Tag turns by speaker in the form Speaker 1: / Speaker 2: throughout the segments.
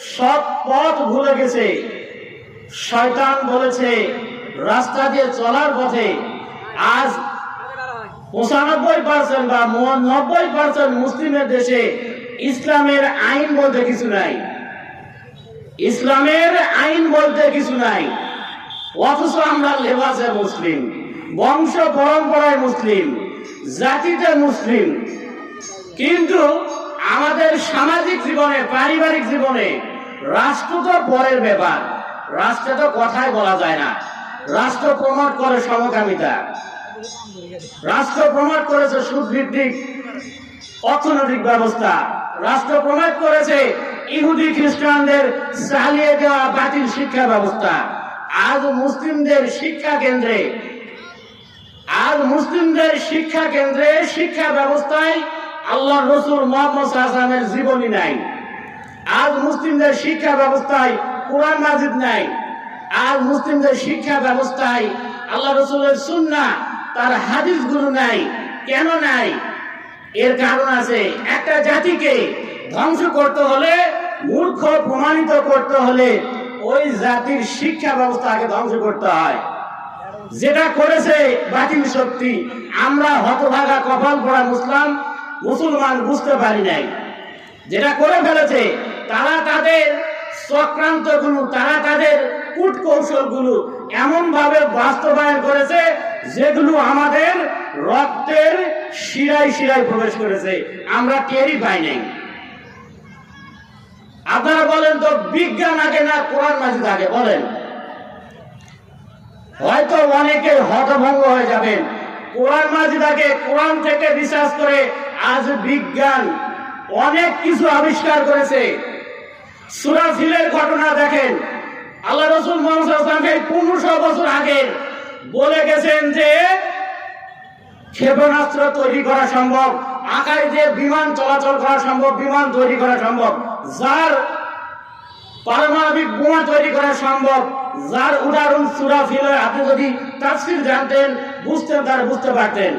Speaker 1: সৎ পথ ভুলে গেছে। শয়তান বলেছে রাস্তা দিয়ে চলার পথে আজ 95% বা 90% মুসলিমের দেশে ইসলামের আইন বলতে কিছু নাই, ইসলামের আইন বলতে কিছু নাই। অথচ আমরা লেবাসে মুসলিম, বংশ পরম্পরায় মুসলিম, জাতিতে মুসলিম, কিন্তু আমাদের সামাজিক জীবনে, পারিবারিক জীবনে রাষ্ট্র তো পরের ব্যাপার। রাষ্ট্রে তো কথাই বলা যায় না। রাষ্ট্র প্রমোট করে সমকামিতা, রাষ্ট্র প্রমোট করেছে সুদভিত্তিক অর্থনৈতিক ব্যবস্থা, রাষ্ট্র প্রমোট করেছে ইহুদি খ্রিস্টানদের চালিয়ে দেওয়া বাতিল শিক্ষা ব্যবস্থা। আজ মুসলিমদের শিক্ষা কেন্দ্রে, শিক্ষা ব্যবস্থায় আল্লাহ রসুল মুহাম্মদ সাল্লাল্লাহু আলাইহি ওয়াসাল্লামের জীবনী নাই। আজ মুসলিমদের শিক্ষা ব্যবস্থায় কোরআন মাজিদ নাই। আজ মুসলিমদের শিক্ষা ব্যবস্থায় আল্লাহ রসুলের সুন্নাহ, তার হাদিসগুলো নাই। কেন নাই? এর কারণ আছে। একটা জাতিকে ধ্বংস করতে হলে, মূর্খ প্রমাণিত করতে হলে ওই জাতির শিক্ষা ব্যবস্থাকে ধ্বংস করতে হয়। যেটা করেছে বাতিল শক্তি, আমরা হতভাগা কপাল পড়া মুসলমান বুঝতে পারি নাই। যেটা করে ফেলেছে তারা তাদের চক্রান্তগুলো, তারা তাদের কূটকৌশলগুলো এমন ভাবে বাস্তবায়ন করেছে যেগুলো আমাদের রক্তের শিরায় শিরায় প্রবেশ করেছে, আমরা টেরই পাই নাই। আপনারা বলেন তো, বিজ্ঞান আগে না কোরআন মাজিদ আগে? বলেন। হয়তো অনেকে হতভঙ্গ হয়ে যাবেন। কোরআন মাজিদ আগে, কোরআন থেকে রিসার্চ করে আজ বিজ্ঞান অনেক কিছু আবিষ্কার করেছে। সূরা ফিলের ঘটনা দেখেন, আল্লাহ রাসূল মুহাম্মদ সাল্লাল্লাহু আলাইহি ওয়াসাল্লাম 1500 বছর আগে বলে গেছেন যে ক্ষেপণাস্ত্র তৈরি করা সম্ভব, আকাশে যে বিমান চলাচল করা সম্ভব, বিমান তৈরি করা সম্ভব, যার পারমাণবিক বোমা তৈরি করা সম্ভব, যার উদাহরণ সূরা ফিলের। আপনি যদি তাফসীর জানতেন, বুঝতে পারতেন।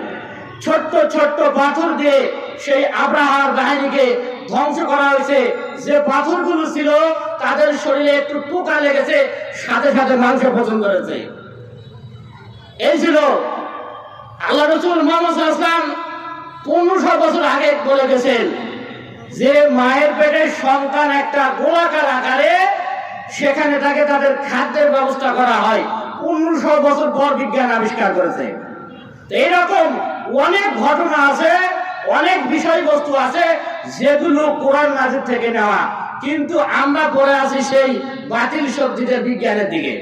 Speaker 1: ছোট্ট ছোট্ট পাথর দিয়ে সেই আব্রাহার বাহিনীকে ধ্বংস করা হয়েছে। যে পাথরগুলো ছিল তাদের শরীরে একটু পোকা লেগেছে, সাথে সাথে মাংস ভোজন করেছে। এই ছিল আল্লাহ রাসূল মুহাম্মদ সাল্লাল্লাহু আলাইহি ওয়াসাল্লাম 1500 বছর আগে বলে গেছেন যে মায়ের পেটের সন্তান একটা গোলাকার আকারে, সেখানে তাকে তাদের খাদ্যের ব্যবস্থা করা হয়। 1500 বছর পর বিজ্ঞান আবিষ্কার করেছে। এইরকম অনেক ঘটনা আছে, অনেক বিষয়বস্তু আছে যেগুলো কোরআন মাজিদ থেকে নেওয়া, কিন্তু আমরা পড়ে আছি সেই বাতিল শক্তিদের বিজ্ঞানের দিকে।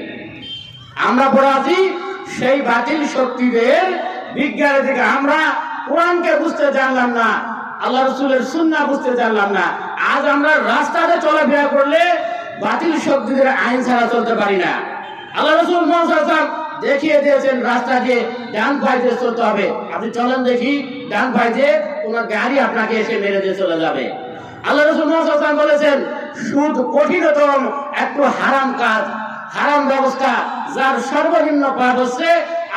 Speaker 1: আমরা পড়ে আছি সেই বাতিল শক্তিদের বিজ্ঞানের দিকে। আমরা কোরআনকে বুঝতে জানলাম না, আল্লাহ রসুলের সুন্নাহ বুঝতে জানলাম না। আজ আমরা রাস্তাতে চলাফেরা করলে বাতিল শক্তিদের আইন ছাড়া চলতে পারি না। আল্লাহ রসুল মুহাম্মদ সাল্লাল্লাহু আলাইহি ওয়াসাল্লাম দেখিয়ে দিয়েছেন রাস্তা দিয়ে ডান পায়ে দিয়ে চলতে হবে। আপনি চলেন দেখি, ডান পায়ে দিয়ে কোন গাড়ি আপনাকে এসে মেরে দিয়ে চলে যাবে। আল্লাহ রাসূল মুহাম্মদ সাল্লাল্লাহু আলাইহি ওয়াসাল্লাম বলেছেন সুদ কঠিনতম একটু হারাম কাজ, হারাম ব্যবস্থা, যার সর্বনিম্ন পাপ হচ্ছে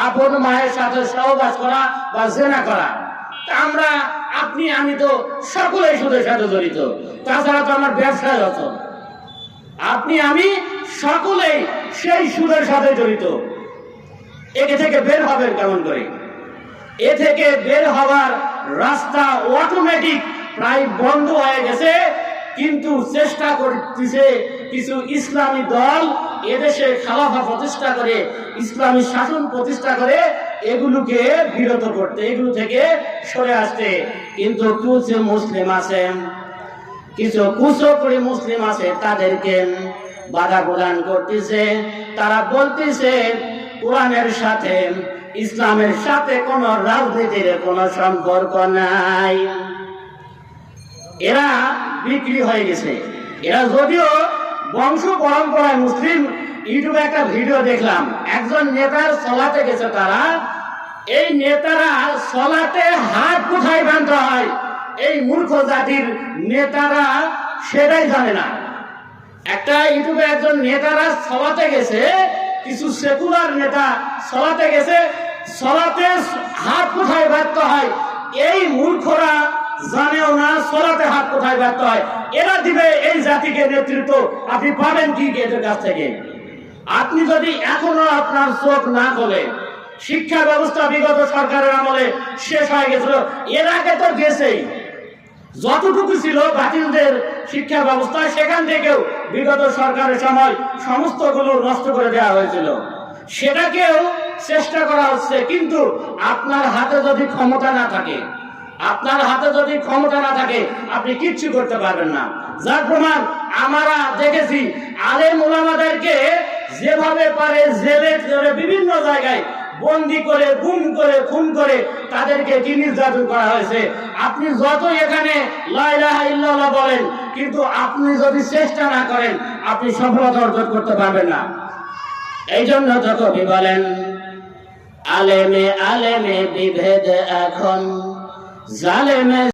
Speaker 1: আপন মায়ের সাথে সহবাস করা বা জিনা করা। আমরা, আপনি, আমি তো সকলেই সুদের সাথে জড়িত। তাছাড়া তো আমার ব্যবসায় আছে। আপনি আমি সকলেই সেই সুদের সাথে জড়িত। এ থেকে বের হবেন কেমন করে? এ থেকে বের হওয়ার রাস্তা অটোমেটিক প্রায় বন্ধ হয়ে গেছে, কিন্তু চেষ্টা করতেছে কিছু ইসলামী দল এদেশে খেলাফা প্রতিষ্ঠা করে, ইসলামী শাসন প্রতিষ্ঠা করে এগুলোকে বিরত করতে, এগুলো থেকে সরে আসতে। কিন্তু কিছু মুসলিম আছেন, কিছু কুচক্রী মুসলিম আছে, তাদেরকে বাধা প্রদান করতেছে। তারা বলতেছে কোরআনের সাথে, ইসলামের সাথে কোনো রাজনীতির কোনো সম্পর্ক নাই। এরা বিক্রি হয়ে গেছে। এরা যদিও বংশ পরম্পরায় মুসলিম। ইউটিউবে একটা ভিডিও দেখলাম, একজন নেতার সলাতে গেছে তারা। এই নেতারা সলাতে হাত কোথায় বাঁধতে হয় এই মূর্খ জাতির নেতারা সেটাই জানে না। একটা ইউটিউবে একজন নেতারা সলাতে গেছে, কিছু সেকুলার নেতা সলাতে গেছে, সলাতে হাত কোথায় বাঁধতে হয় এই মূর্খরা জানেও না সরাতে হাত কোথায় ব্যর্থ হয়। এরা দিবে এই জাতিকে নেতৃত্ব, আপনি পাবেন কি এদের কাছ থেকে? আপনি যদি এখনো আপনার চোখ না খোলে, শিক্ষা ব্যবস্থা বিগত সরকারের আমলে শেষ হয়ে গেছিল, এর আগে তো গেছেই, যতটুকু ছিল বাতিলদের শিক্ষা ব্যবস্থা সেখান থেকেও বিগত সরকারের সময় সমস্তগুলো নষ্ট করে দেওয়া হয়েছিল, সেটাকেও চেষ্টা করা হচ্ছে। কিন্তু আপনার হাতে যদি ক্ষমতা না থাকে, আপনার হাতে যদি ক্ষমতা না থাকে, আপনি কিচ্ছু করতে পারবেন না। যার প্রমাণ আমরা দেখেছি, আলেম ওলামাদেরকে যেভাবে পারে জেলে ধরে বিভিন্ন জায়গায় বন্দি করে, গুম করে, খুন করে তাদেরকে কি নির্যাতন করা হয়েছে। আপনি যত এখানে লা ইলাহা ইল্লাল্লাহ বলেন, কিন্তু আপনি যদি চেষ্টা না করেন, আপনি সফলতা অর্জন করতে পারবেন না। এই জন্য তো কবি বলেন, আলেমে আলেমে বিভেদ এখন, জালেমে